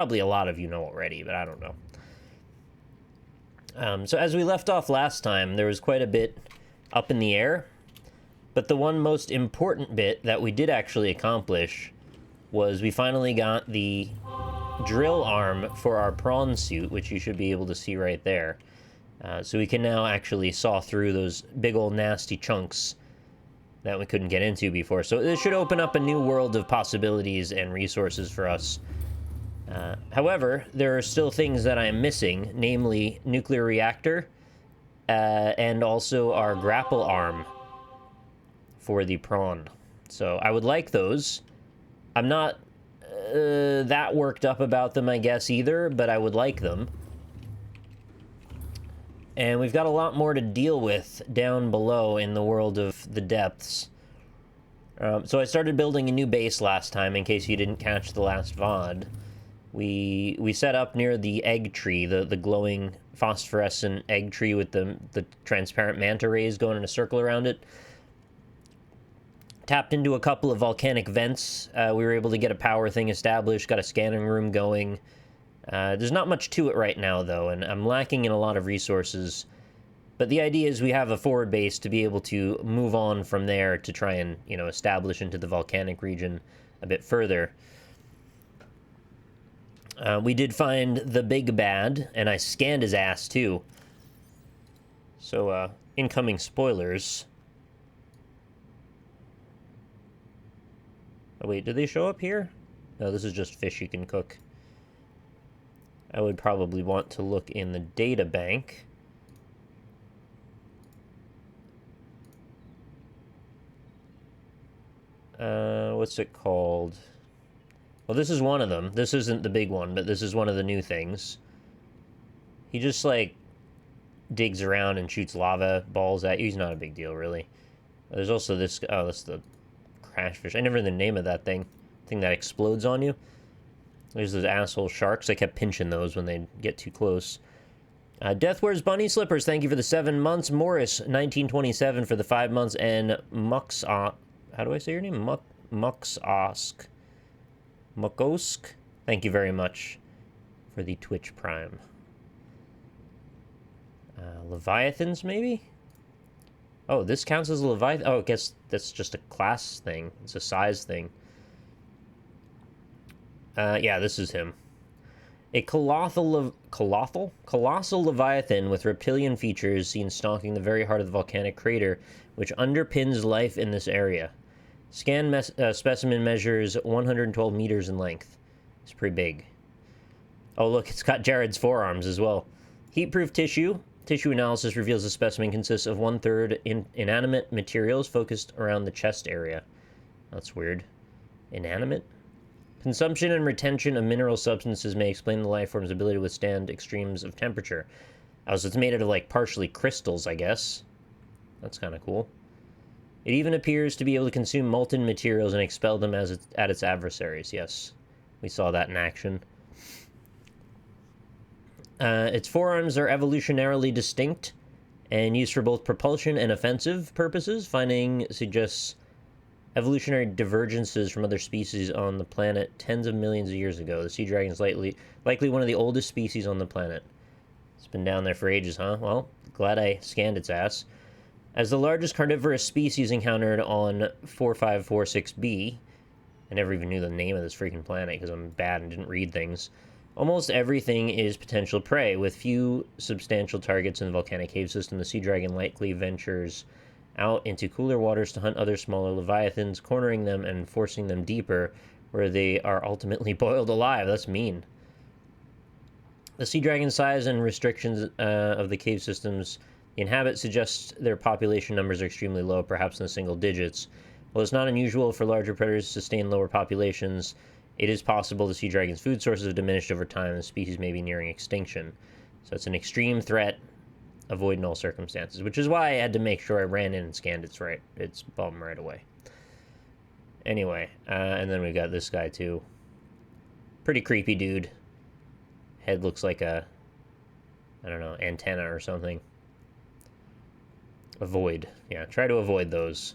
Probably a lot of you know already, but I don't know. So as we left off last time, there was quite a bit up in the air, but the one most important bit that we did actually accomplish was we finally got the drill arm for our prawn suit, which you should be able to see right there. So we can now actually saw through those big old nasty chunks that we couldn't get into before. So this should open up a new world of possibilities and resources for us. However, there are still things that I am missing, namely nuclear reactor and also our grapple arm for the prawn. So I would like those. I'm not that worked up about them, I guess, either, but I would like them. And we've got a lot more to deal with down below in the world of the depths. So I started building a new base last time, in case you didn't catch the last VOD. We set up near the egg tree, the glowing phosphorescent egg tree with the transparent manta rays going in a circle around it. Tapped into a couple of volcanic vents. We were able to get a power thing established, got a scanning room going. There's not much to it right now, though, and I'm lacking in a lot of resources. But the idea is we have a forward base to be able to move on from there to try and, establish into the volcanic region a bit further. We did find the big bad, and I scanned his ass, too. So, incoming spoilers. Oh, wait, did they show up here? No, this is just fish you can cook. I would probably want to look in the data bank. What's it called? Well, this is one of them. This isn't the big one, but this is one of the new things. He just, digs around and shoots lava balls at you. He's not a big deal, really. There's also this... Oh, that's the crash fish. I never knew the name of that thing. Thing that explodes on you. There's those asshole sharks. I kept pinching those when they get too close. Death Wears Bunny Slippers, thank you for the 7 months. Morris, 1927 for the 5 months. And Mux... how do I say your name? Muxosk. Mukosk, thank you very much for the Twitch Prime. Leviathans, maybe? Oh, this counts as a Leviathan? Oh, I guess that's just a class thing. It's a size thing. Yeah, this is him. A colossal Leviathan with reptilian features seen stalking the very heart of the volcanic crater, which underpins life in this area. Scan specimen measures 112 meters in length. It's pretty big. Oh, look, it's got Jared's forearms as well. Heat-proof tissue. Tissue analysis reveals the specimen consists of 1/3 inanimate materials focused around the chest area. That's weird. Inanimate? Consumption and retention of mineral substances may explain the life form's ability to withstand extremes of temperature. Oh, so it's made out of, partially crystals, I guess. That's kind of cool. It even appears to be able to consume molten materials and expel them at its adversaries. Yes, we saw that in action. Its forearms are evolutionarily distinct and used for both propulsion and offensive purposes. Finding suggests evolutionary divergences from other species on the planet tens of millions of years ago. The sea dragon is likely one of the oldest species on the planet. It's been down there for ages, huh? Well, glad I scanned its ass. As the largest carnivorous species encountered on 4546b, I never even knew the name of this freaking planet because I'm bad and didn't read things. Almost everything is potential prey, with few substantial targets in the volcanic cave system. The sea dragon likely ventures out into cooler waters to hunt other smaller leviathans, cornering them and forcing them deeper, where they are ultimately boiled alive. That's mean. The sea dragon size and restrictions of the cave systems they inhabit suggests their population numbers are extremely low, perhaps in the single digits. While it's not unusual for larger predators to sustain lower populations, it is possible the sea dragon's food sources have diminished over time and the species may be nearing extinction. So it's an extreme threat. Avoid in all circumstances, which is why I had to make sure I ran in and scanned its bum right away. Anyway, and then we got this guy too. Pretty creepy dude. Head looks like a, I don't know, antenna or something. Avoid. Yeah, try to avoid those.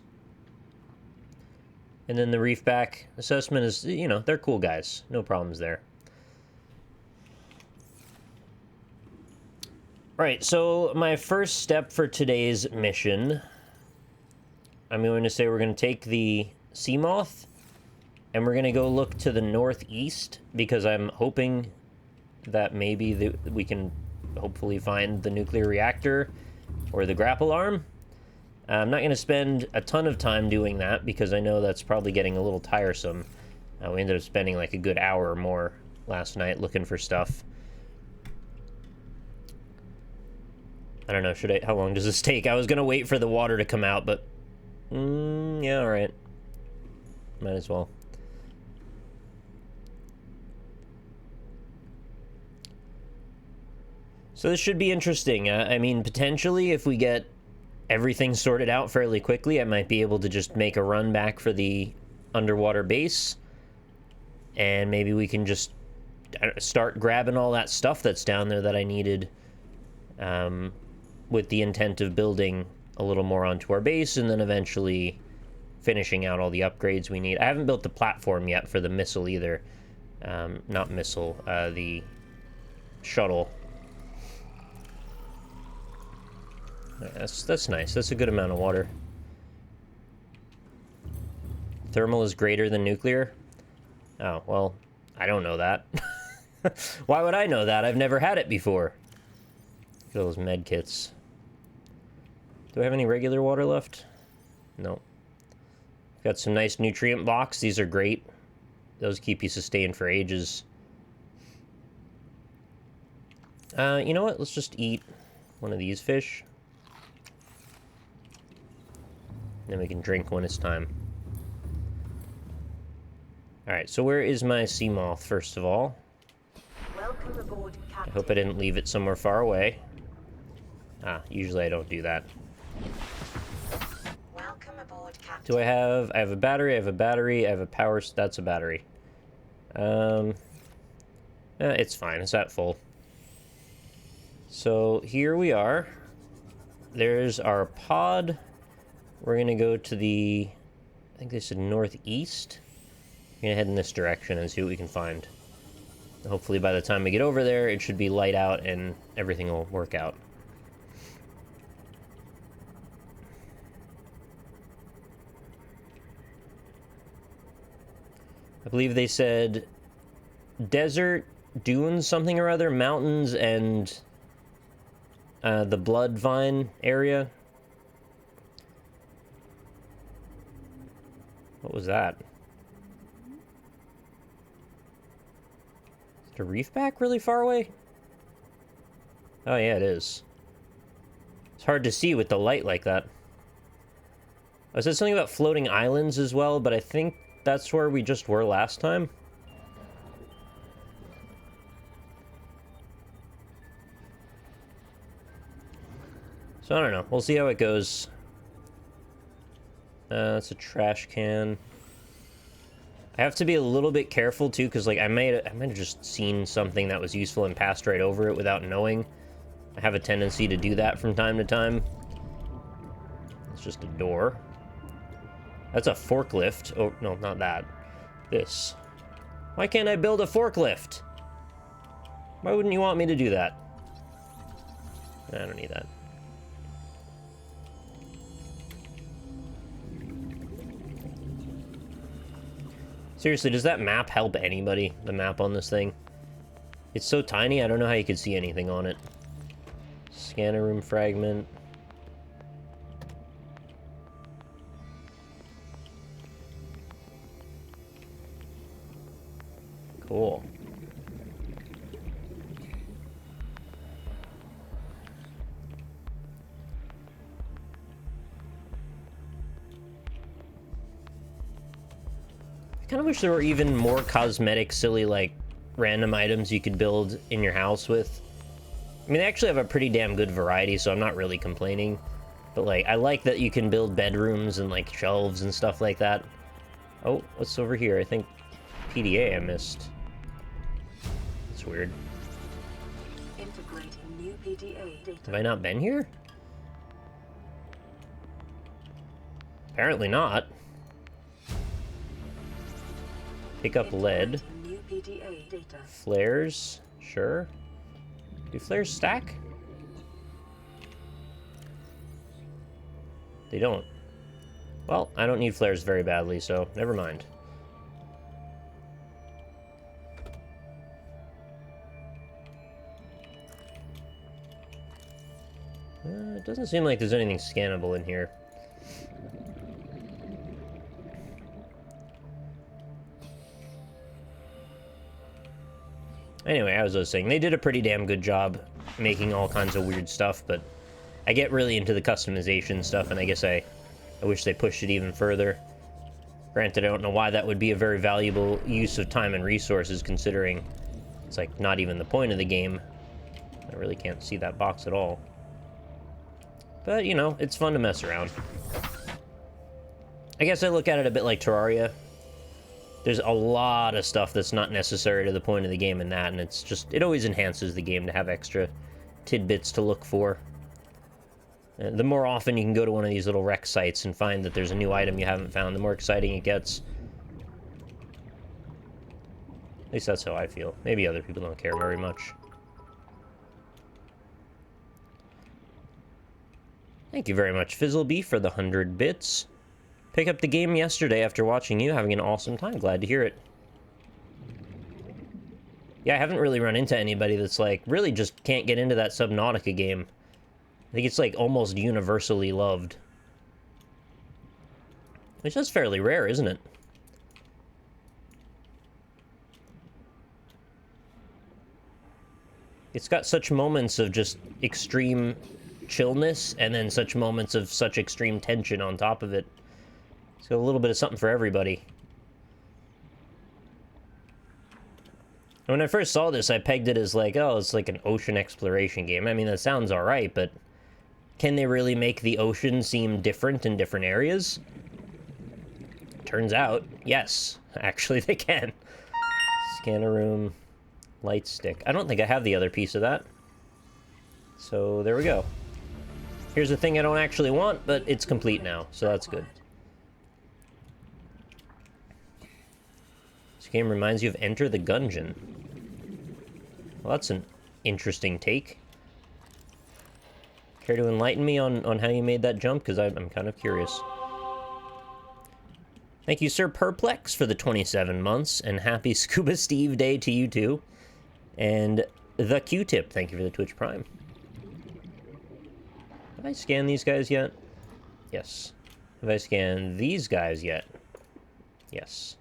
And then the reefback assessment is, they're cool guys. No problems there. Right, so my first step for today's mission, I'm going to say we're going to take the sea moth, and we're going to go look to the northeast, because I'm hoping that maybe we can hopefully find the nuclear reactor or the grapple arm. I'm not going to spend a ton of time doing that, because I know that's probably getting a little tiresome. We ended up spending like a good hour or more last night looking for stuff. I don't know, how long does this take? I was gonna wait for the water to come out, but... yeah, alright. Might as well. So this should be interesting. I mean, potentially, if we get everything sorted out fairly quickly, I might be able to just make a run back for the underwater base. And maybe we can just start grabbing all that stuff that's down there that I needed. With the intent of building a little more onto our base, and then eventually finishing out all the upgrades we need. I haven't built the platform yet for the missile either. Not missile, the shuttle. That's nice. That's a good amount of water. Thermal is greater than nuclear? Oh, well, I don't know that. Why would I know that? I've never had it before. Look at those med kits. Do I have any regular water left? No. Got some nice nutrient blocks. These are great. Those keep you sustained for ages. You know what? Let's just eat one of these fish. Then we can drink when it's time. Alright, so where is my sea moth, first of all? Welcome aboard, Captain. I hope I didn't leave it somewhere far away. Usually I don't do that. Welcome aboard, Captain. Do I have a battery, I have a battery, I have a power... That's a battery. It's fine, it's at full. So, here we are. There's our pod. We're gonna go to the... I think they said northeast. We're gonna head in this direction and see what we can find. Hopefully by the time we get over there, it should be light out and everything will work out. I believe they said desert, dunes, something or other, mountains, and the blood vine area. What was that? Is the reef back really far away? Oh yeah, it is. It's hard to see with the light like that. I said something about floating islands as well, but I think that's where we just were last time. So I don't know. We'll see how it goes. That's a trash can. I have to be a little bit careful too, because like I might have just seen something that was useful and passed right over it without knowing. I have a tendency to do that from time to time. It's just a door. That's a forklift. Oh, no, not that. This. Why can't I build a forklift? Why wouldn't you want me to do that? I don't need that. Seriously, does that map help anybody? The map on this thing? It's so tiny, I don't know how you could see anything on it. Scanner room fragment. Cool. I kind of wish there were even more cosmetic, silly, like, random items you could build in your house with. I mean, they actually have a pretty damn good variety, so I'm not really complaining. But, like, I like that you can build bedrooms and, like, shelves and stuff like that. Oh, what's over here? I think PDA I missed. That's weird. Integrating new PDA data. Have I not been here? Apparently not. Pick up lead. New PDA data. Flares, sure. Do flares stack? They don't. Well, I don't need flares very badly, so never mind. It doesn't seem like there's anything scannable in here. Anyway, as I was saying, they did a pretty damn good job making all kinds of weird stuff, but I get really into the customization stuff, and I guess I wish they pushed it even further. Granted, I don't know why that would be a very valuable use of time and resources, considering it's, like, not even the point of the game. I really can't see that box at all. But, you know, it's fun to mess around. I guess I look at it a bit like Terraria. There's a lot of stuff that's not necessary to the point of the game in that, and it's just, it always enhances the game to have extra tidbits to look for. The more often you can go to one of these little rec sites and find that there's a new item you haven't found, the more exciting it gets. At least that's how I feel. Maybe other people don't care very much. Thank you very much, Fizzlebee, for the 100 bits. Pick up the game yesterday after watching you, having an awesome time. Glad to hear it. Yeah, I haven't really run into anybody that's, like, really just can't get into that Subnautica game. I think it's, like, almost universally loved. Which is fairly rare, isn't it? It's got such moments of just extreme chillness, and then such moments of such extreme tension on top of it. It's got a little bit of something for everybody. When I first saw this, I pegged it as like, oh, it's like an ocean exploration game. I mean, that sounds alright, but can they really make the ocean seem different in different areas? Turns out, yes. Actually, they can. Scanner room, light stick. I don't think I have the other piece of that. So, there we go. Here's the thing I don't actually want, but it's complete now, so that's good. This game reminds you of Enter the Gungeon. Well, that's an interesting take. Care to enlighten me on how you made that jump? Because I'm kind of curious. Thank you, Sir Perplex, for the 27 months, and happy Scuba Steve Day to you too. And the Q-Tip, thank you for the Twitch Prime. Have I scanned these guys yet? Yes. Have I scanned these guys yet? Yes.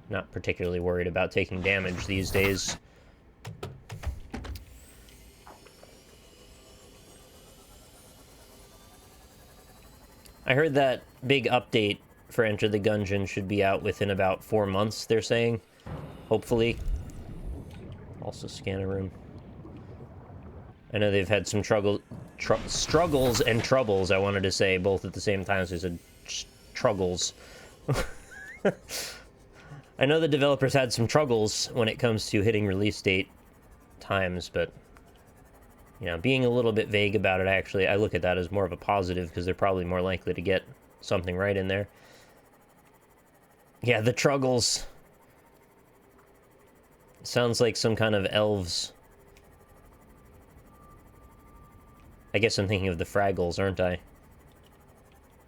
Not particularly worried about taking damage these days. I heard that big update for Enter the Gungeon should be out within about 4 months, they're saying. Hopefully. Also scanner room. I know they've had some struggles and troubles, I wanted to say, both at the same time, so I said struggles. I know the developers had some troubles when it comes to hitting release date times, but, you know, being a little bit vague about it, I look at that as more of a positive, because they're probably more likely to get something right in there. Yeah, the Truggles. Sounds like some kind of elves. I guess I'm thinking of the Fraggles, aren't I?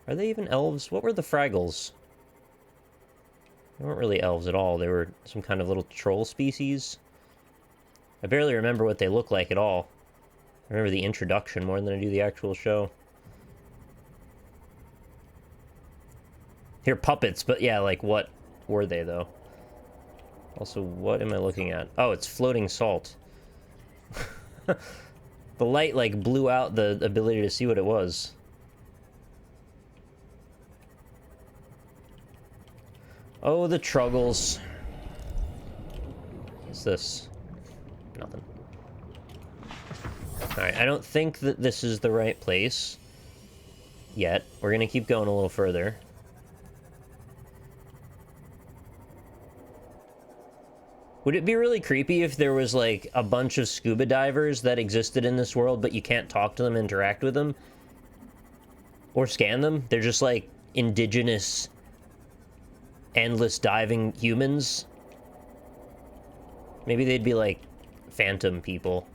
Are they even elves? What were the Fraggles? They weren't really elves at all. They were some kind of little troll species. I barely remember what they look like at all. I remember the introduction more than I do the actual show. They're puppets, but yeah, like, what were they, though? Also, what am I looking at? Oh, it's floating salt. The light, like, blew out the ability to see what it was. Oh, the Truggles. What's this? Nothing. Alright, I don't think that this is the right place yet. We're gonna keep going a little further. Would it be really creepy if there was, like, a bunch of scuba divers that existed in this world, but you can't talk to them, interact with them? Or scan them? They're just, like, indigenous, endless diving humans? Maybe they'd be, like, phantom people.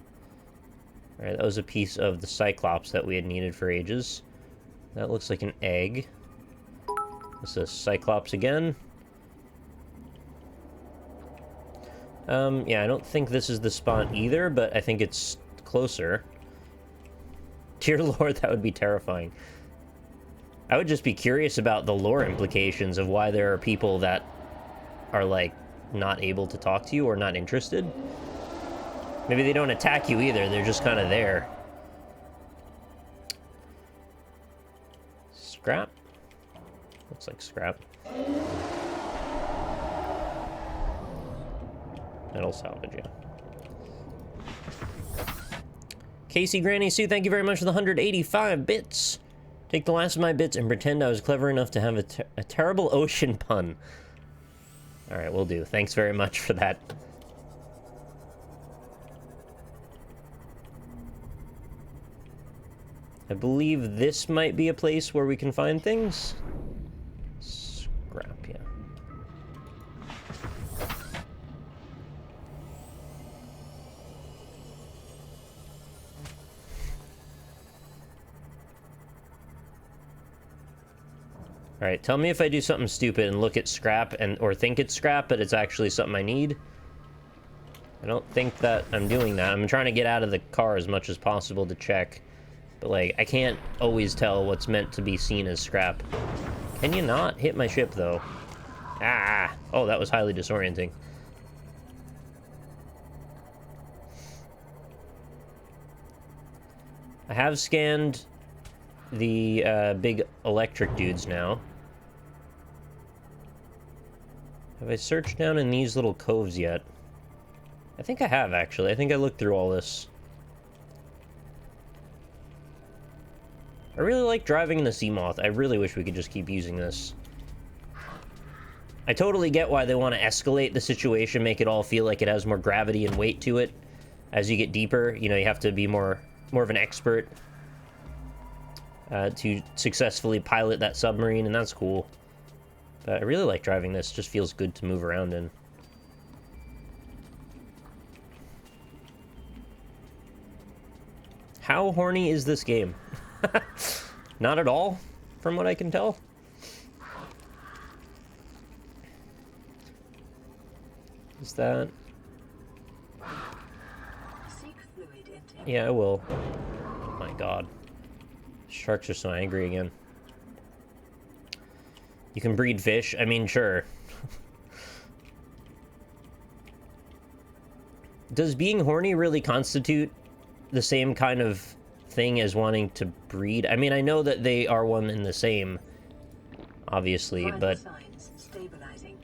Alright, that was a piece of the Cyclops that we had needed for ages. That looks like an egg. This is Cyclops again. Yeah, I don't think this is the spawn either, but I think it's closer. Dear Lord, that would be terrifying. I would just be curious about the lore implications of why there are people that are, like, not able to talk to you or not interested. Maybe they don't attack you either, they're just kind of there. Scrap? Looks like scrap. Metal salvage, yeah. Casey Granny Sue, thank you very much for the 185 bits. Take the last of my bits and pretend I was clever enough to have a terrible ocean pun. Alright, will do. Thanks very much for that. I believe this might be a place where we can find things. Scrap, yeah. Alright, tell me if I do something stupid and look at scrap or think it's scrap, but it's actually something I need. I don't think that I'm doing that. I'm trying to get out of the car as much as possible to check. But, like, I can't always tell what's meant to be seen as scrap. Can you not hit my ship, though? Ah! Oh, that was highly disorienting. I have scanned the big electric dudes now. Have I searched down in these little coves yet? I think I have, actually. I think I looked through all this. I really like driving in the Seamoth. I really wish we could just keep using this. I totally get why they want to escalate the situation, make it all feel like it has more gravity and weight to it. As you get deeper, you know, you have to be more of an expert to successfully pilot that submarine, and that's cool. But I really like driving this. It just feels good to move around in. How horny is this game? Not at all, from what I can tell. Is that... Seek fluid intake. Yeah, I will. Oh my god. Sharks are so angry again. You can breed fish? I mean, sure. Does being horny really constitute the same kind of thing as wanting to breed? I mean, I know that they are one and the same, obviously, Vital but signs stabilizing.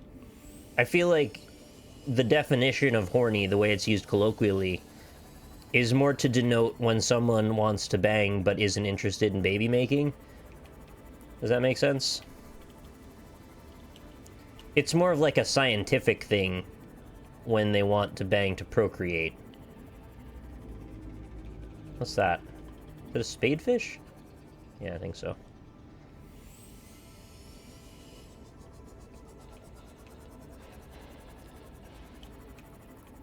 I feel like the definition of horny, the way it's used colloquially, is more to denote when someone wants to bang but isn't interested in baby making. Does that make sense? It's more of like a scientific thing when they want to bang to procreate. What's that? Is it a spadefish? Yeah, I think so.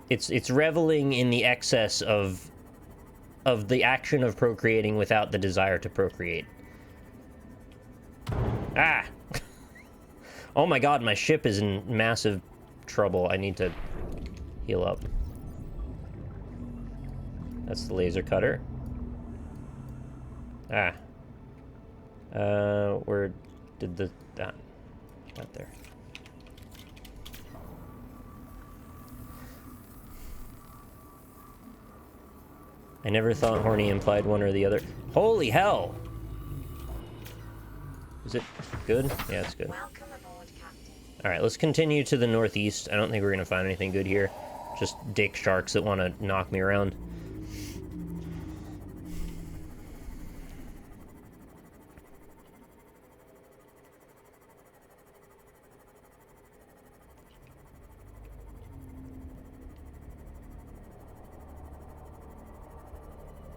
It's reveling in the excess of the action of procreating without the desire to procreate. Ah! Oh my god, my ship is in massive trouble. I need to heal up. That's the laser cutter. Ah. Where did the... that... not there. I never thought horny implied one or the other. Holy hell! Is it good? Yeah, it's good. Welcome aboard, Captain. Alright, let's continue to the northeast. I don't think we're gonna find anything good here. Just dick sharks that want to knock me around.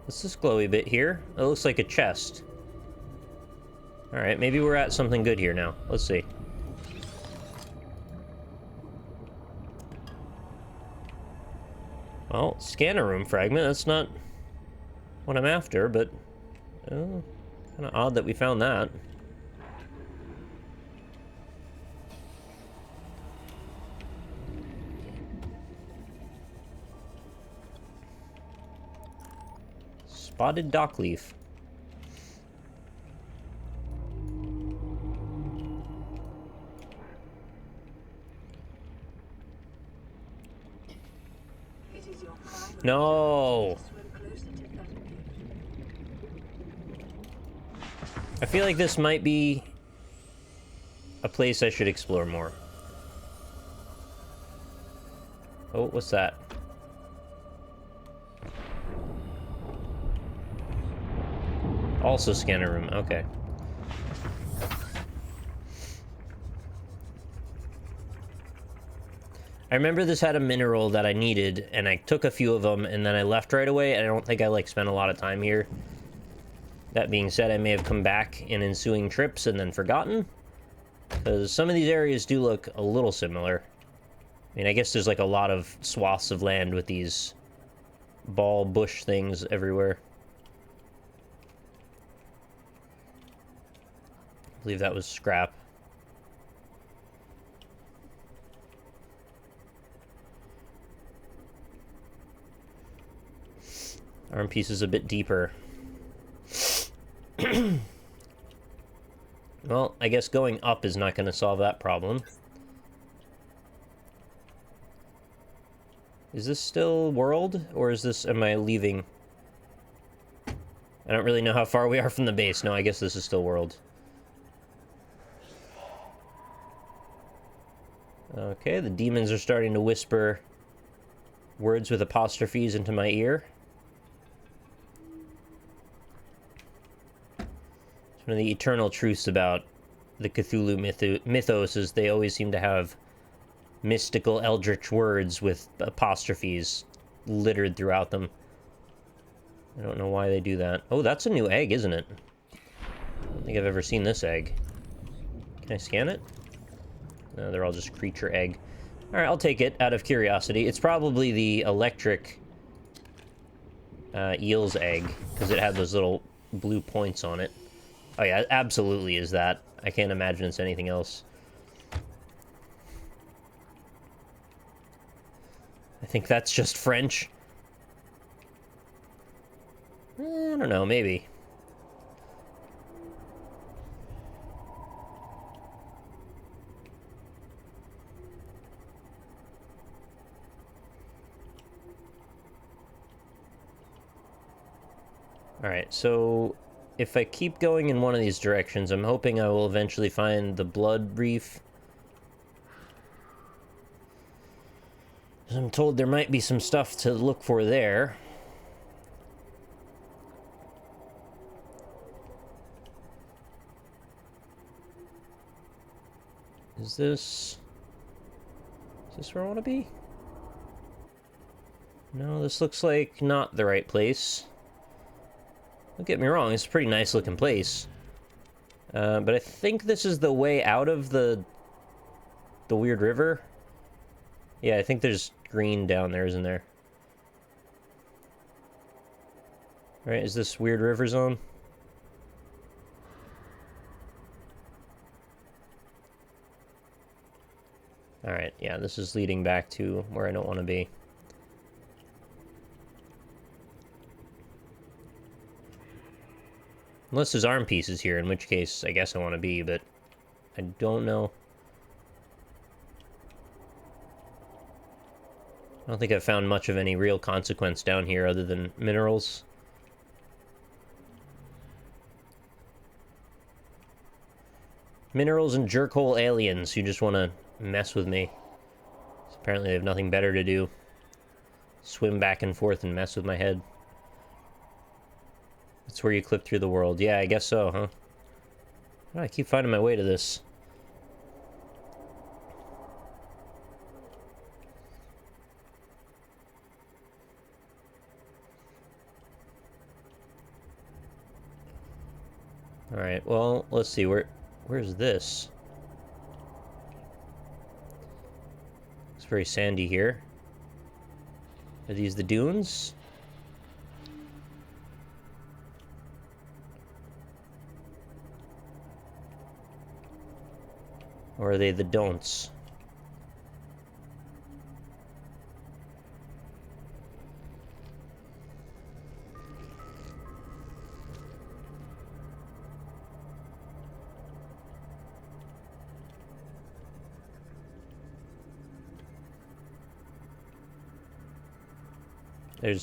What's this glowy bit here? It looks like a chest. Alright, maybe we're at something good here now. Let's see. Well, scanner room fragment, that's not what I'm after, but kind of odd that we found that. Spotted dockleaf. It is your final No! to swim closer to Fragment. I feel like this might be a place I should explore more. Oh, what's that? Also scanner room, okay. I remember this had a mineral that I needed, and I took a few of them, and then I left right away, and I don't think I, like, spent a lot of time here. That being said, I may have come back in ensuing trips and then forgotten, because some of these areas do look a little similar. I mean, I guess there's, like, a lot of swaths of land with these ball bush things everywhere. I believe that was scrap. Arm piece is a bit deeper. Well, I guess going up is not going to solve that problem. Is this still world, or is this... am I leaving? I don't really know how far we are from the base. No, I guess this is still world. Okay, the demons are starting to whisper words with apostrophes into my ear. One of the eternal truths about the Cthulhu mythos is they always seem to have mystical eldritch words with apostrophes littered throughout them. I don't know why they do that. Oh, that's a new egg, isn't it? I don't think I've ever seen this egg. Can I scan it? No, they're all just creature egg. Alright, I'll take it out of curiosity. It's probably the electric eel's egg, because it had those little blue points on it. Oh yeah, it absolutely is that. I can't imagine it's anything else. I think that's just French. I don't know, maybe. Alright, so if I keep going in one of these directions, I'm hoping I will eventually find the blood reef. I'm told there might be some stuff to look for there. Is this where I want to be? No, this looks like not the right place. Don't get me wrong, it's a pretty nice looking place. But I think this is the way out of the weird river. Yeah, I think there's green down there, isn't there? Alright, is this weird river zone? Alright, yeah, this is leading back to where I don't want to be. Unless there's arm pieces here, in which case I guess I want to be, but I don't know. I don't think I've found much of any real consequence down here other than minerals. Minerals and jerkhole aliens who just want to mess with me. Apparently they have nothing better to do. Swim back and forth and mess with my head. That's where you clip through the world. Yeah, I guess so, huh? Oh, I keep finding my way to this. Alright, well, let's see. Where's this? It's very sandy here. Are these the dunes? Or are they the don'ts?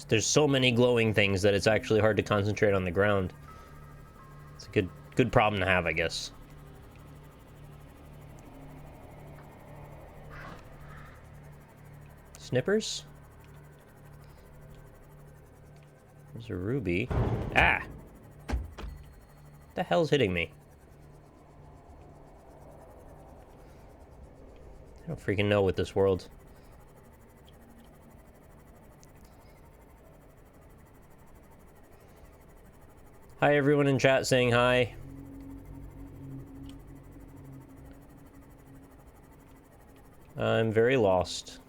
There's so many glowing things that it's actually hard to concentrate on the ground. It's a good problem to have, I guess. Snippers? There's a ruby. Ah! What the hell's hitting me? I don't freaking know with this world. Hi, everyone in chat saying hi. I'm very lost.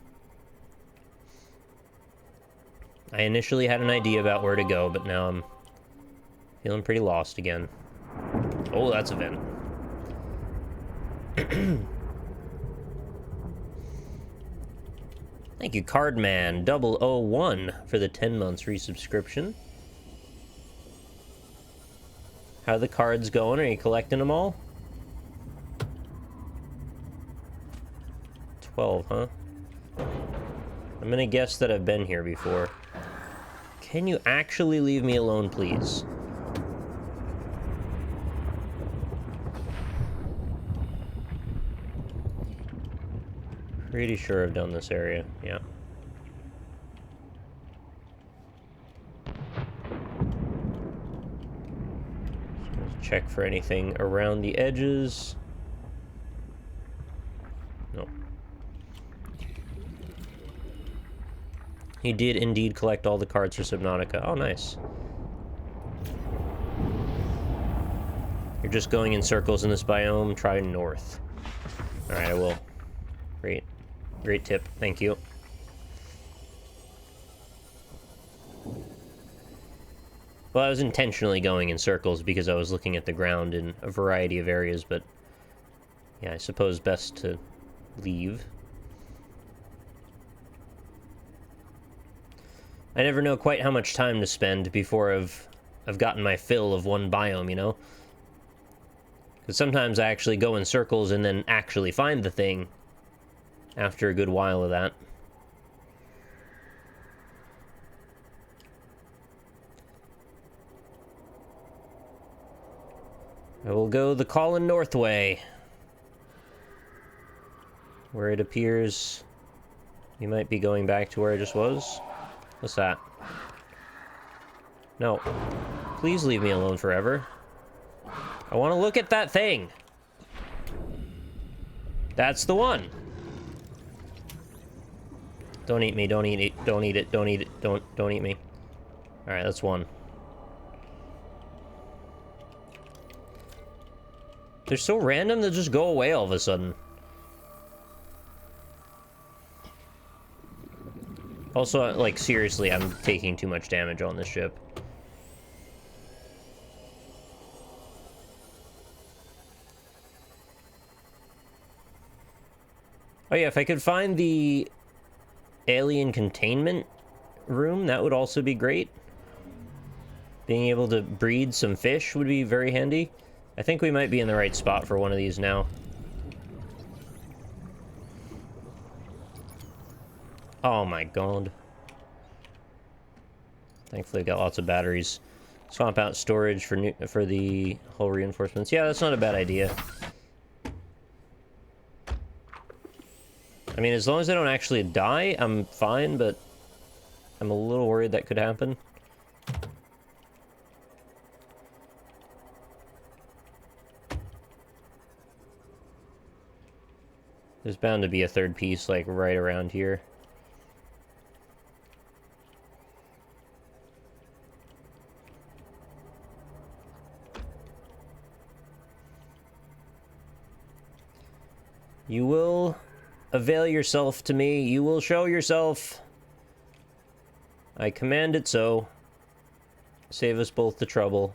I initially had an idea about where to go, but now I'm feeling pretty lost again. Oh, that's a vent. Thank you, Cardman001, for the 10 months resubscription. How are the cards going? Are you collecting them all? 12, huh? I'm gonna guess that I've been here before. Can you actually leave me alone, please? Pretty sure I've done this area, yeah. Check for anything around the edges. No. He did indeed collect all the cards for Subnautica. Oh, nice. You're just going in circles in this biome. Try north. Alright, I will. Great. Great tip. Thank you. Well, I was intentionally going in circles because I was looking at the ground in a variety of areas, but yeah, I suppose best to leave. I never know quite how much time to spend before I've gotten my fill of one biome, you know? Because sometimes I actually go in circles and then actually find the thing after a good while of that. I will go the Colin North way, where it appears you might be going back to where I just was. What's that? No. Please leave me alone forever. I want to look at that thing. That's the one. Don't eat me, don't eat it, don't eat it, don't eat it, don't eat me. Alright, that's one. They're so random, they'll just go away all of a sudden. Also, like, seriously, I'm taking too much damage on this ship. Oh yeah, if I could find the alien containment room, that would also be great. Being able to breed some fish would be very handy. I think we might be in the right spot for one of these now. Oh my god. Thankfully I got lots of batteries. Swap out storage for the hull reinforcements. Yeah, that's not a bad idea. I mean, as long as I don't actually die, I'm fine, but I'm a little worried that could happen. There's bound to be a third piece, like, right around here. You will avail yourself to me. You will show yourself. I command it so. Save us both the trouble.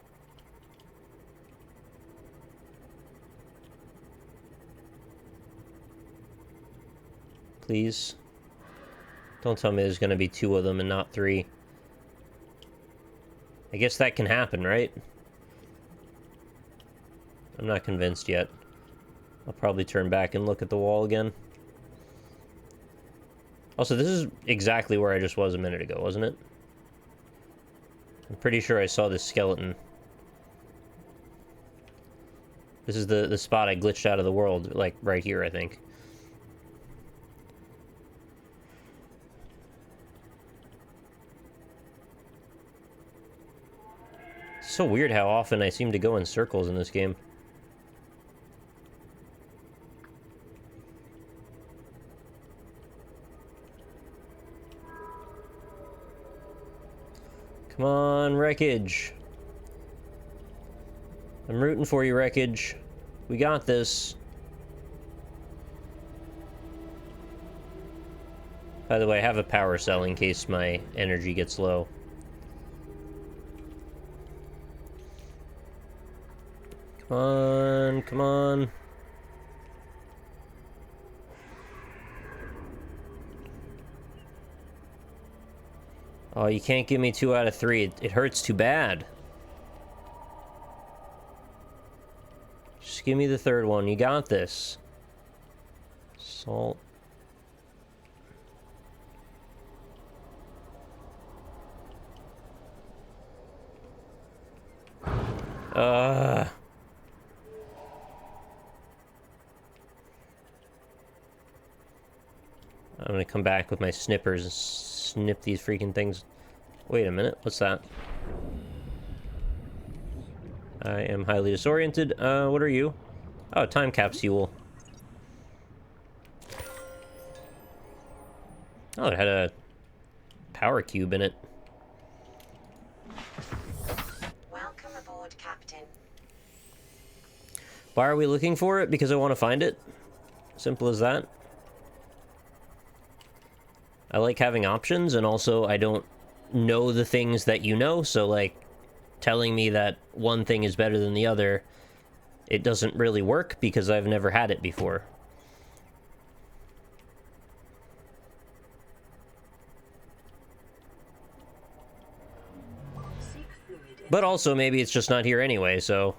Please. Don't tell me there's gonna be 2 of them and not 3. I guess that can happen, right? I'm not convinced yet. I'll probably turn back and look at the wall again. Also, this is exactly where I just was a minute ago, wasn't it? I'm pretty sure I saw this skeleton. This is the spot I glitched out of the world, like, right here, I think. It's so weird how often I seem to go in circles in this game. Come on, Wreckage. I'm rooting for you, Wreckage. We got this. By the way, I have a power cell in case my energy gets low. Come on, come on. Oh, you can't give me 2 out of 3. It hurts too bad. Just give me the 3rd one. You got this. Salt. I'm gonna come back with my snippers and snip these freaking things. Wait a minute, what's that? I am highly disoriented. What are you? Oh, time capsule. Oh, it had a power cube in it. Welcome aboard, Captain. Why are we looking for it? Because I want to find it? Simple as that. I like having options, and also I don't know the things that you know, so, like, telling me that one thing is better than the other, it doesn't really work because I've never had it before. But also, maybe it's just not here anyway, so...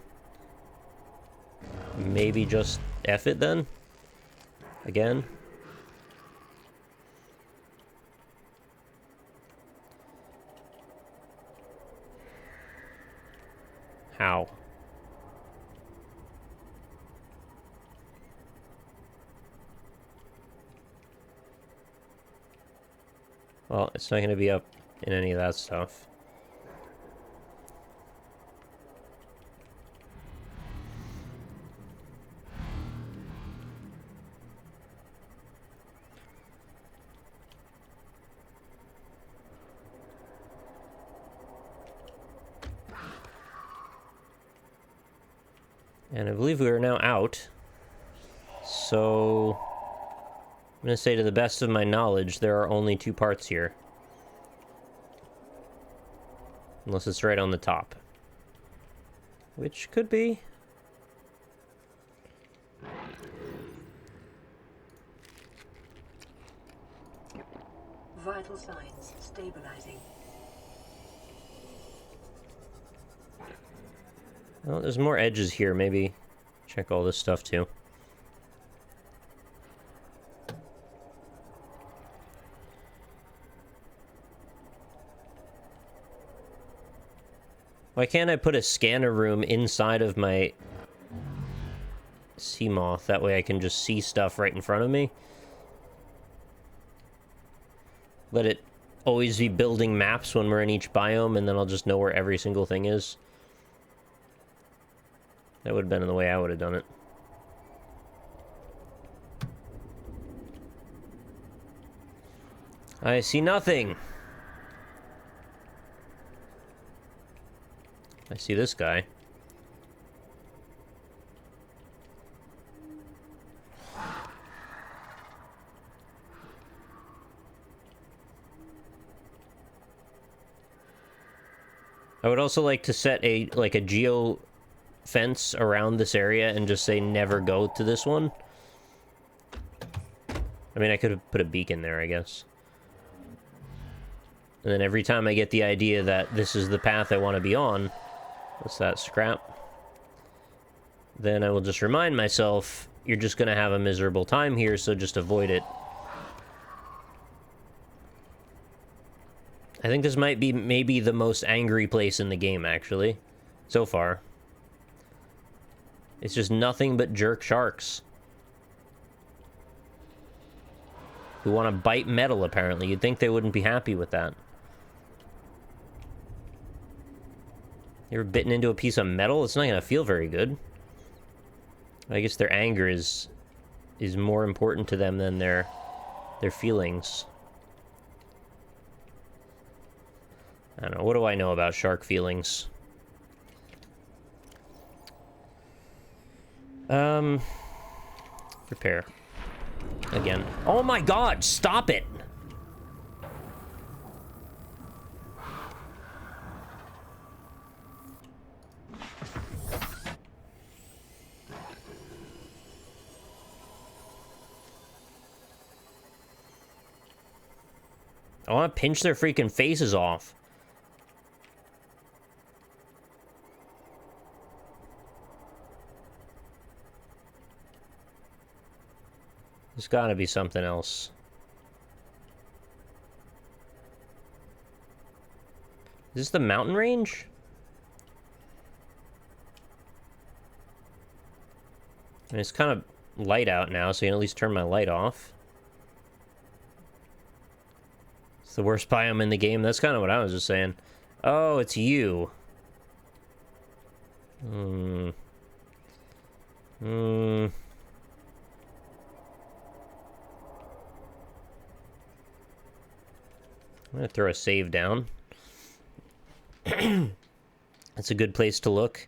maybe just F it then? Again? How? Well, it's not going to be up in any of that stuff. And I believe we are now out. So I'm going to say, to the best of my knowledge, there are only 2 parts here. Unless it's right on the top. Which could be. Vital signs stabilizing. Well, there's more edges here. Maybe check all this stuff too. Why can't I put a scanner room inside of my sea moth? That way I can just see stuff right in front of me. Let it always be building maps when we're in each biome, and then I'll just know where every single thing is. That would have been the way I would have done it. I see nothing. I see this guy. I would also like to set a geo fence around this area and just say never go to this one. I mean, I could have put a beacon there, I guess. And then every time I get the idea that this is the path I want to be on, what's that, scrap? Then I will just remind myself, you're just going to have a miserable time here, so just avoid it. I think this might be maybe the most angry place in the game, actually, so far. It's just nothing but jerk sharks who want to bite metal, apparently. You'd think they wouldn't be happy with that. You ever bitten into a piece of metal? It's not going to feel very good. I guess their anger is more important to them than their feelings. I don't know. What do I know about shark feelings? Repair. Again. Oh my god! Stop it! I want to pinch their freaking faces off. There's gotta be something else. Is this the mountain range? And it's kind of light out now, so you can at least turn my light off. It's the worst biome in the game. That's kind of what I was just saying. Oh, it's you. I'm gonna throw a save down. That's a good place to look.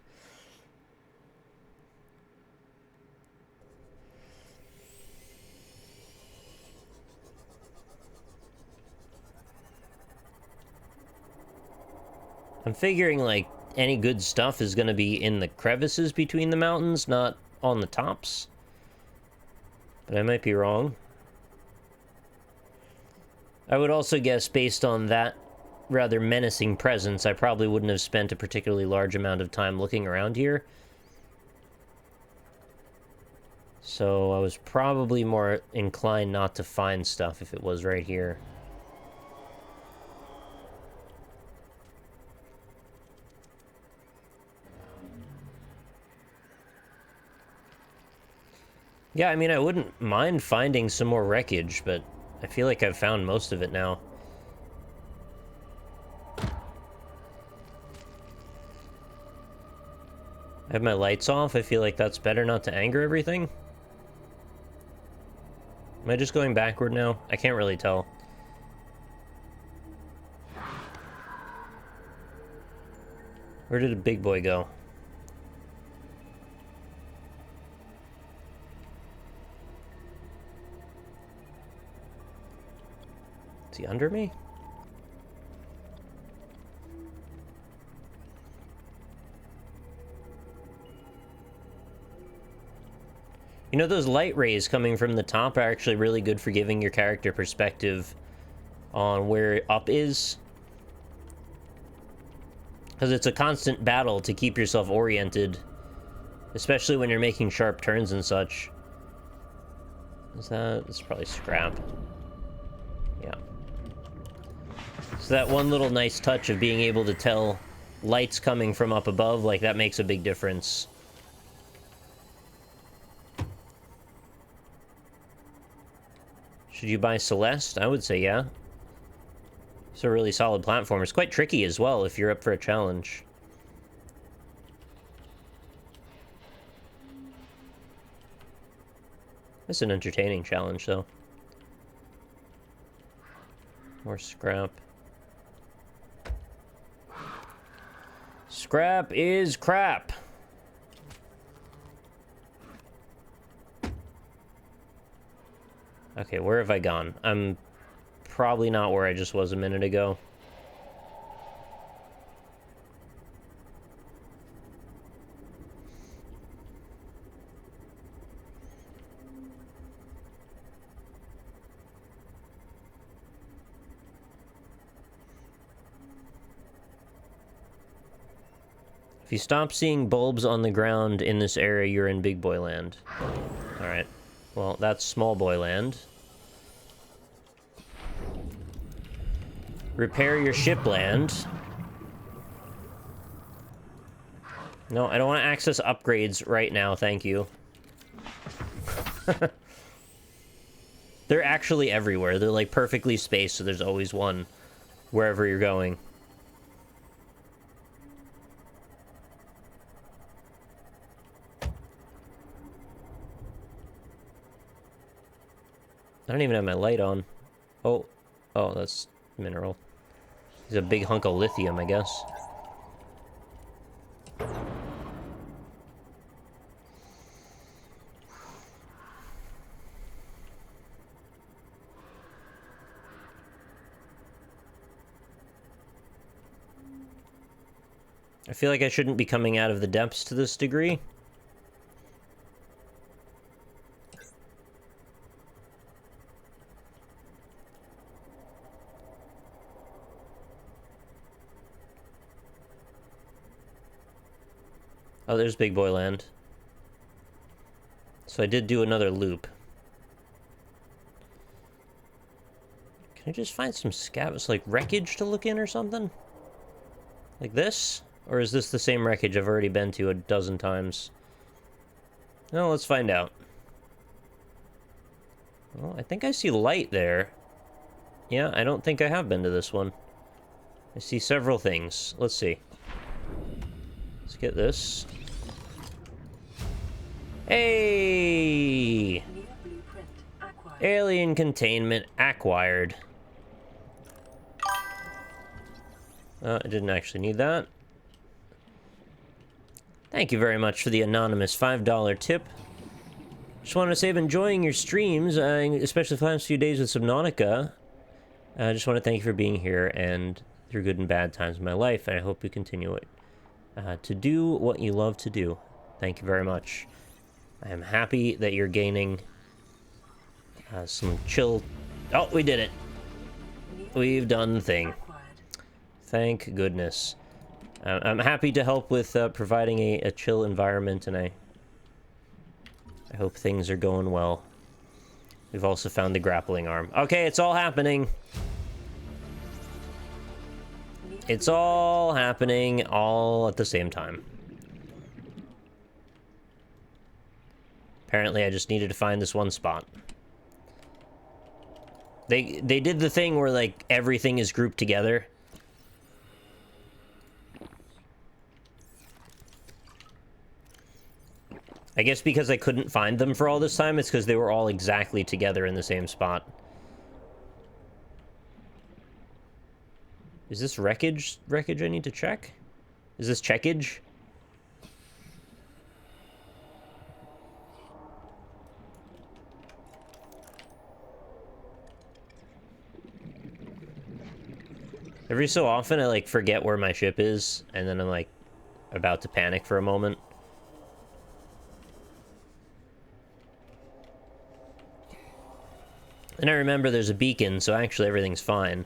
I'm figuring, like, any good stuff is gonna be in the crevices between the mountains, not on the tops. But I might be wrong. I would also guess, based on that rather menacing presence, I probably wouldn't have spent a particularly large amount of time looking around here. So I was probably more inclined not to find stuff if it was right here. Yeah, I mean, I wouldn't mind finding some more wreckage, but I feel like I've found most of it now. I have my lights off. I feel like that's better not to anger everything. Am I just going backward now? I can't really tell. Where did a big boy go? Is he under me? You know, those light rays coming from the top are actually really good for giving your character perspective on where up is. Because it's a constant battle to keep yourself oriented, especially when you're making sharp turns and such. Is that... It's probably scrap. Yeah. So that one little nice touch of being able to tell lights coming from up above, like, that makes a big difference. Should you buy Celeste? I would say yeah. It's a really solid platform. It's quite tricky as well if you're up for a challenge. It's an entertaining challenge, though. More scrap. Scrap is crap. Okay, where have I gone? I'm probably not where I just was a minute ago. you stop seeing bulbs on the ground in this area, you're in big boy land. Alright. Well, that's small boy land. Repair your ship land. No, I don't want to access upgrades right now, thank you. They're actually everywhere. They're like perfectly spaced, so there's always one wherever you're going. I don't even have my light on. Oh, that's mineral. He's a big hunk of lithium, I guess. I feel like I shouldn't be coming out of the depths to this degree. Oh, there's Big Boy Land. So I did do another loop. Can I just find some scavs, like wreckage to look in or something? Like this? Or is this the same wreckage I've already been to a dozen times? No, let's find out. Well, I think I see light there. Yeah, I don't think I have been to this one. I see several things. Let's see. Let's get this. Hey! Alien containment acquired. I didn't actually need that. Thank you very much for the anonymous $5 tip. Just want to say I'm enjoying your streams, especially the last few days with Subnautica. I just want to thank you for being here and through good and bad times in my life, and I hope you continue it to do what you love to do. Thank you very much. I am happy that you're gaining some chill... Oh, we did it. We've done the thing. Thank goodness. I'm happy to help with providing a chill environment, and I hope things are going well. We've also found the grappling arm. Okay, it's all happening. It's all happening all at the same time. Apparently, I just needed to find this one spot. They did the thing where, like, everything is grouped together. I guess because I couldn't find them for all this time, it's because they were all exactly together in the same spot. Is this wreckage I need to check? Is this checkage? Every so often I like forget where my ship is, and then I'm like about to panic for a moment. And I remember there's a beacon, so actually everything's fine.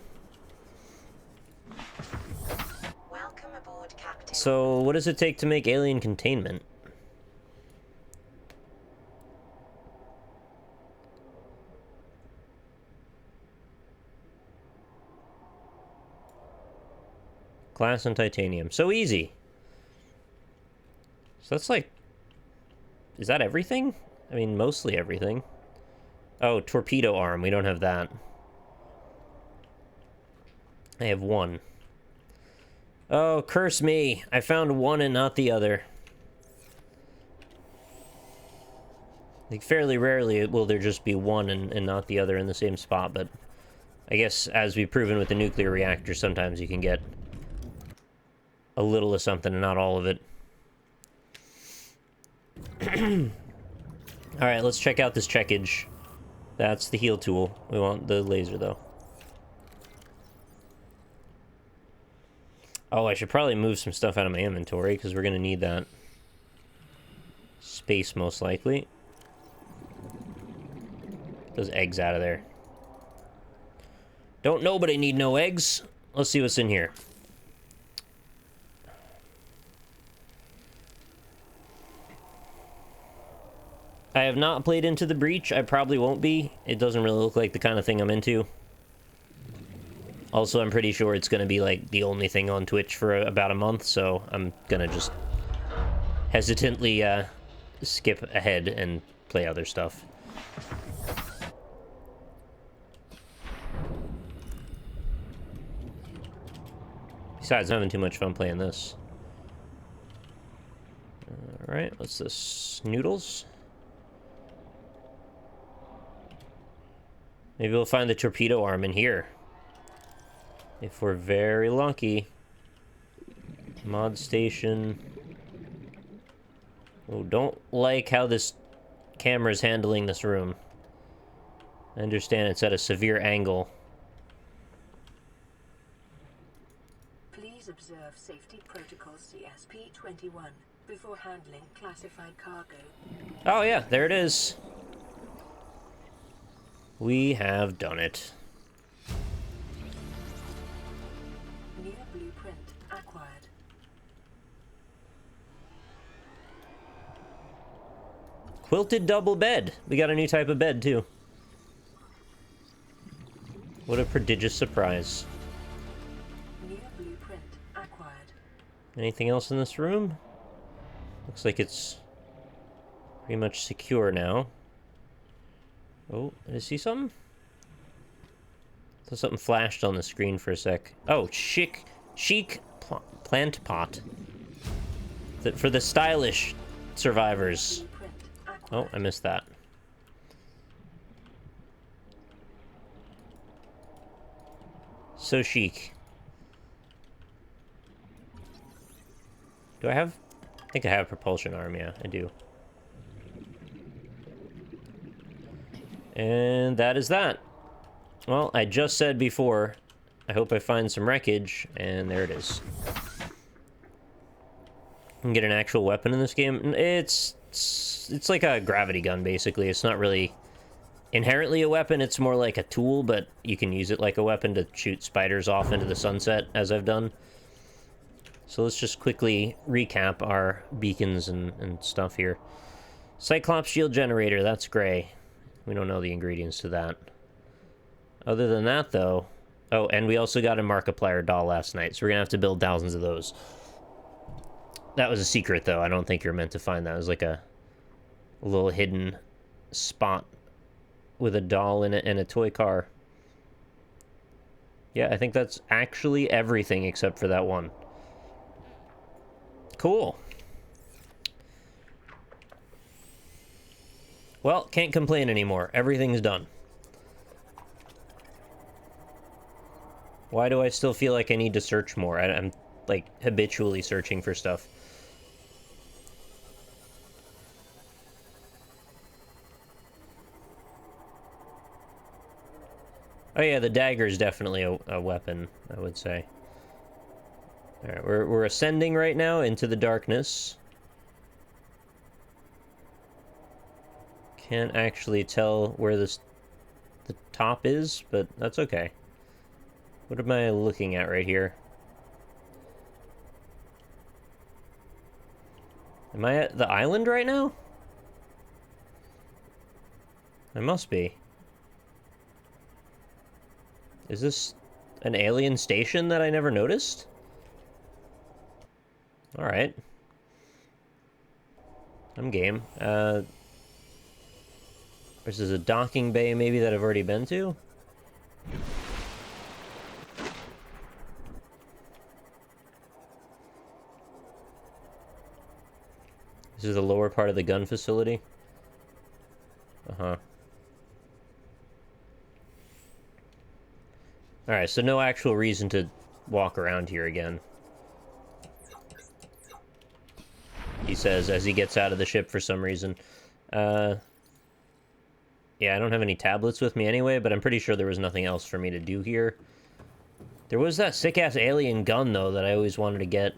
Welcome aboard, Captain. So, what does it take to make alien containment? Glass and titanium. So easy. So that's like... Is that everything? I mean, mostly everything. Oh, torpedo arm. We don't have that. I have one. Oh, curse me. I found one and not the other. Like, fairly rarely will there just be one and not the other in the same spot, but I guess as we've proven with the nuclear reactor, sometimes you can get a little of something and not all of it. Alright, let's check out this checkage. That's the heal tool. We want the laser, though. Oh, I should probably move some stuff out of my inventory, because we're going to need that space, most likely. Those eggs out of there. Don't nobody need no eggs. Let's see what's in here. I have not played Into the Breach. I probably won't be. It doesn't really look like the kind of thing I'm into. Also, I'm pretty sure it's going to be, like, the only thing on Twitch for about a month, so I'm going to just hesitantly skip ahead and play other stuff. Besides, I'm having too much fun playing this. Alright, what's this? Noodles? Maybe we'll find the torpedo arm in here. If we're very lucky. Mod station. Oh, don't like how this camera's handling this room. I understand it's at a severe angle. Please observe safety protocols CSP-21 before handling classified cargo. Oh yeah, there it is. We have done it. New blueprint acquired. Quilted double bed. We got a new type of bed, too. What a prodigious surprise. New blueprint acquired. Anything else in this room? Looks like it's pretty much secure now. Oh, did I see something? I thought something flashed on the screen for a sec. Oh, chic plant pot. For the stylish survivors. Oh, I missed that. So chic. Do I have... I think I have propulsion arm, yeah, I do. And that is that. Well, I just said before, I hope I find some wreckage, and there it is. I can get an actual weapon in this game. It's like a gravity gun, basically. It's not really inherently a weapon, it's more like a tool, but you can use it like a weapon to shoot spiders off into the sunset, as I've done. So let's just quickly recap our beacons and stuff here. Cyclops shield generator, that's gray. We don't know the ingredients to that. Other than that, though... Oh, and we also got a Markiplier doll last night, so we're gonna have to build thousands of those. That was a secret, though. I don't think you're meant to find that. It was like a little hidden spot with a doll in it and a toy car. Yeah, I think that's actually everything except for that one. Cool. Well, can't complain anymore. Everything's done. Why do I still feel like I need to search more? I'm, like, habitually searching for stuff. Oh yeah, the dagger is definitely a weapon, I would say. Alright, we're ascending right now into the darkness. Can't actually tell where the top is, but that's okay. What am I looking at right here? Am I at the island right now? I must be. Is this an alien station that I never noticed? Alright. I'm game. This is a docking bay maybe that I've already been to? This is the lower part of the gun facility? Uh-huh. Alright, so no actual reason to walk around here again. He says as he gets out of the ship for some reason. Yeah, I don't have any tablets with me anyway, but I'm pretty sure there was nothing else for me to do here. There was that sick-ass alien gun, though, that I always wanted to get.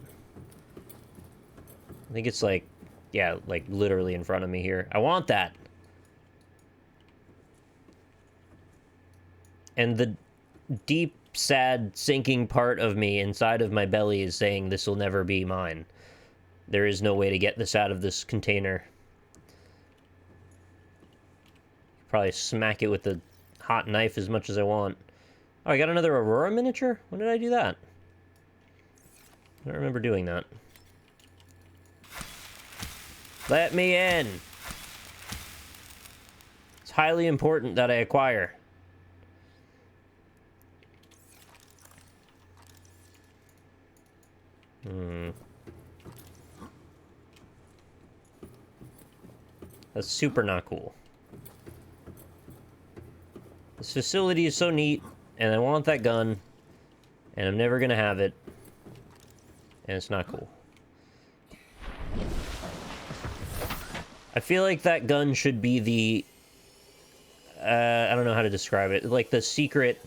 I think it's like, yeah, like literally in front of me here. I want that! And the deep, sad, sinking part of me inside of my belly is saying this will never be mine. There is no way to get this out of this container. Probably smack it with the hot knife as much as I want. Oh, I got another Aurora miniature? When did I do that? I don't remember doing that. Let me in! It's highly important that I acquire. That's super not cool. This facility is so neat, and I want that gun, and I'm never gonna have it, and it's not cool. I feel like that gun should be the... I don't know how to describe it. Like the secret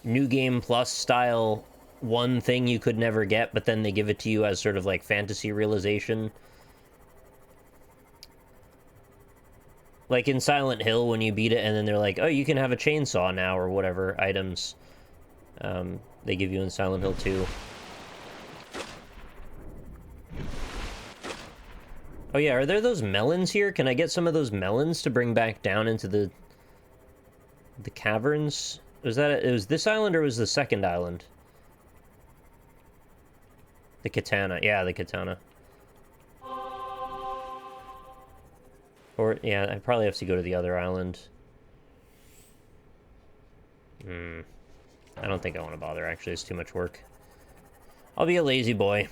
New Game Plus style one thing you could never get, but then they give it to you as sort of like fantasy realization. Like in Silent Hill, when you beat it, and then they're like, oh, you can have a chainsaw now, or whatever items they give you in Silent Hill 2. Oh yeah, are there those melons here? Can I get some of those melons to bring back down into the caverns? Was that it was this island, or was the second island? The katana. Yeah, the katana. Or, yeah, I probably have to go to the other island. I don't think I want to bother, actually. It's too much work. I'll be a lazy boy.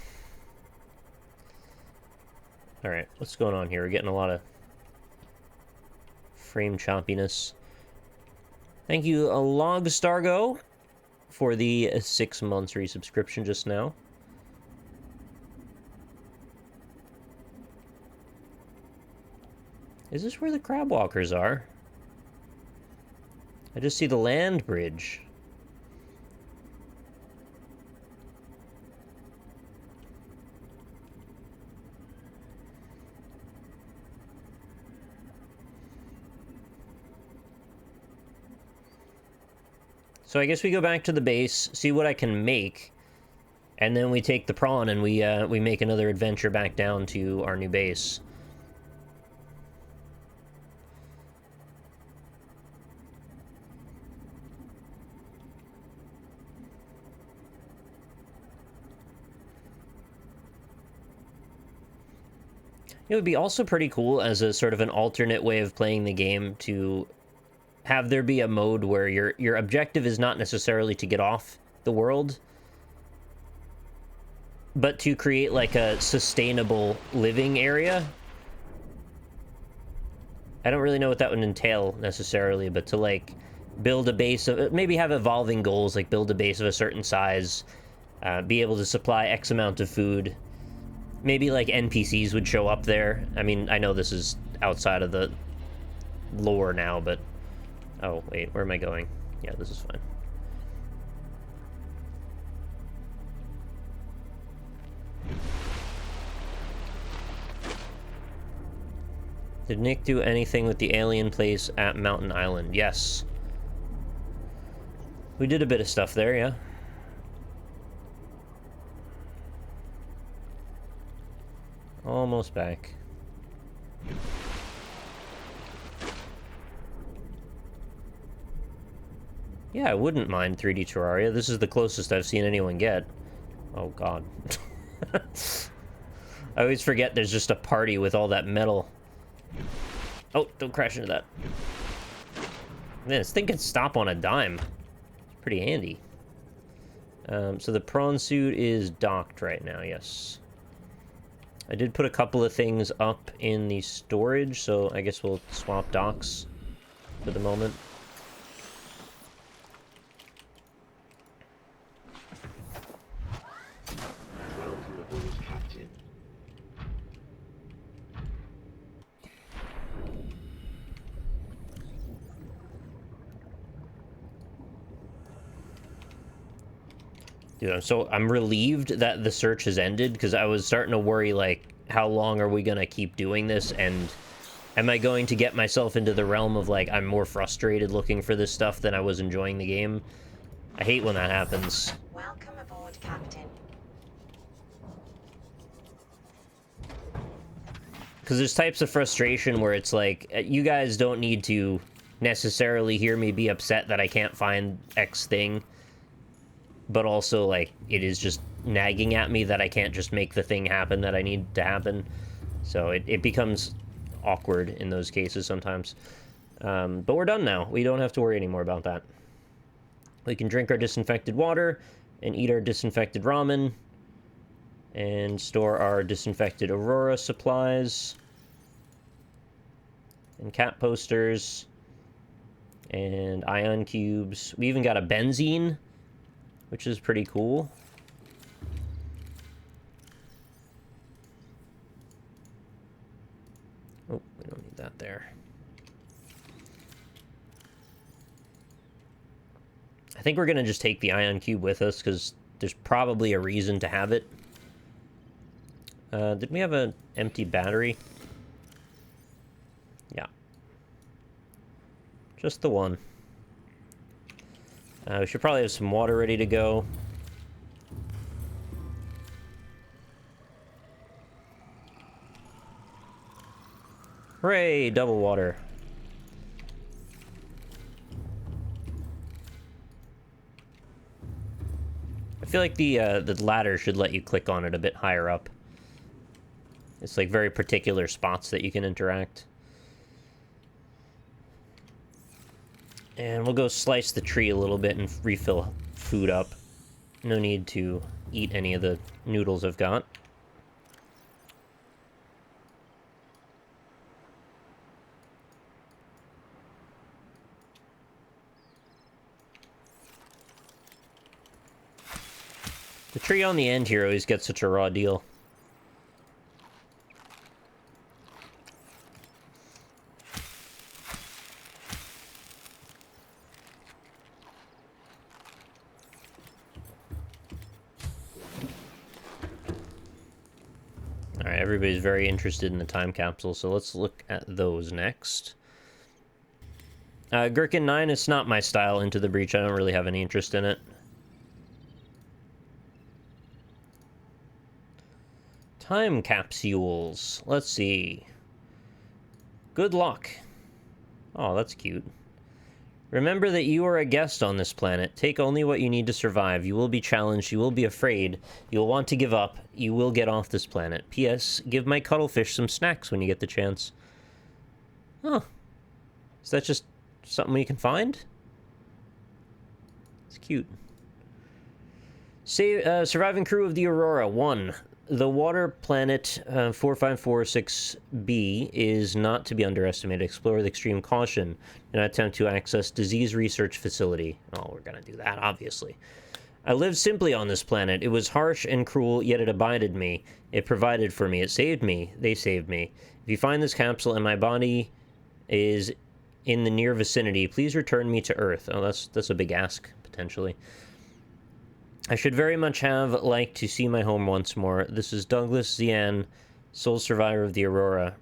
Alright, what's going on here? We're getting a lot of frame choppiness. Thank you, Logstargo, for the 6 months resubscription just now. Is this where the crab walkers are? I just see the land bridge. So I guess we go back to the base, see what I can make, and then we take the prawn and we make another adventure back down to our new base. It would be also pretty cool as a sort of an alternate way of playing the game to have there be a mode where your objective is not necessarily to get off the world, but to create like a sustainable living area. I don't really know what that would entail necessarily, but to like build a base of, maybe have evolving goals, like build a base of a certain size, be able to supply X amount of food. Maybe, like, NPCs would show up there. I mean, I know this is outside of the lore now, but... Oh, wait, where am I going? Yeah, this is fine. Did Nick do anything with the alien place at Mountain Island? Yes. We did a bit of stuff there, yeah. Almost back. Yeah, I wouldn't mind 3D Terraria. This is the closest I've seen anyone get. Oh, God. I always forget there's just a party with all that metal. Oh, don't crash into that. Man, this thing can stop on a dime. It's pretty handy. So the prawn suit is docked right now, yes. I did put a couple of things up in the storage, so I guess we'll swap docks for the moment. Dude, I'm relieved that the search has ended, because I was starting to worry, like, how long are we gonna keep doing this, and am I going to get myself into the realm of, like, I'm more frustrated looking for this stuff than I was enjoying the game? I hate when that happens. Welcome aboard, Captain. Because there's types of frustration where it's like, you guys don't need to necessarily hear me be upset that I can't find X thing, but also, like, it is just nagging at me that I can't just make the thing happen that I need to happen. So it becomes awkward in those cases sometimes. But we're done now. We don't have to worry anymore about that. We can drink our disinfected water and eat our disinfected ramen and store our disinfected Aurora supplies and cat posters and ion cubes. We even got a benzene, which is pretty cool. Oh, we don't need that there. I think we're going to just take the ion cube with us, because there's probably a reason to have it. Did we have an empty battery? Yeah. Just the one. We should probably have some water ready to go. Hooray, double water. I feel like the ladder should let you click on it a bit higher up. It's like very particular spots that you can interact. And we'll go slice the tree a little bit and refill food up. No need to eat any of the noodles I've got. The tree on the end here always gets such a raw deal. Alright, everybody's very interested in the time capsule, so let's look at those next. Gherkin 9, it's not my style, Into the Breach. I don't really have any interest in it. Time capsules. Let's see. Good luck. Oh, that's cute. Remember that you are a guest on this planet. Take only what you need to survive. You will be challenged. You will be afraid. You will want to give up. You will get off this planet. P.S. Give my cuttlefish some snacks when you get the chance. Huh. Is that just something you can find? It's cute. Surviving crew of the Aurora. 1. The water planet 4546b is not to be underestimated. Explore with extreme caution. Do not attempt to access disease research facility. Oh, we're going to do that, obviously. I lived simply on this planet. It was harsh and cruel, yet it abided me. It provided for me. It saved me. They saved me. If you find this capsule and my body is in the near vicinity, please return me to Earth. Oh, that's a big ask, potentially. I should very much have liked to see my home once more. This is Douglas Zian, sole survivor of the Aurora.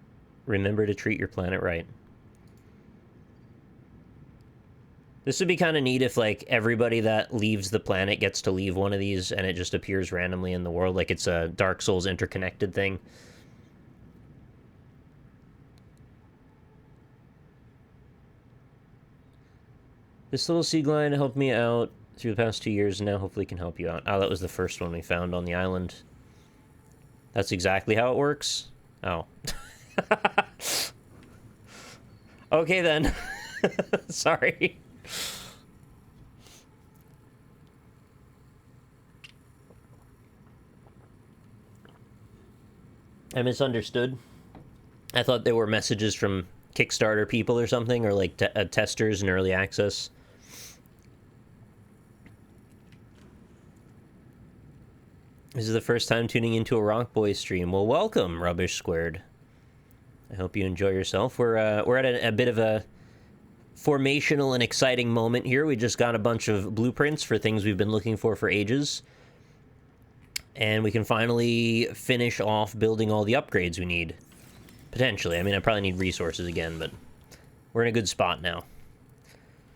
Remember to treat your planet right. This would be kind of neat if, like, everybody that leaves the planet gets to leave one of these and it just appears randomly in the world, like it's a Dark Souls interconnected thing. This little sea glide helped me out through the past 2 years, and now hopefully can help you out. Oh, that was the first one we found on the island. That's exactly how it works? Oh. Okay, then. Sorry. I misunderstood. I thought they were messages from Kickstarter people or something, or like testers in early access. This is the first time tuning into a Rock Boys stream. Well, welcome, Rubbish Squared. I hope you enjoy yourself. We're at a bit of a formational and exciting moment here. We just got a bunch of blueprints for things we've been looking for ages. And we can finally finish off building all the upgrades we need. Potentially. I mean, I probably need resources again, but we're in a good spot now.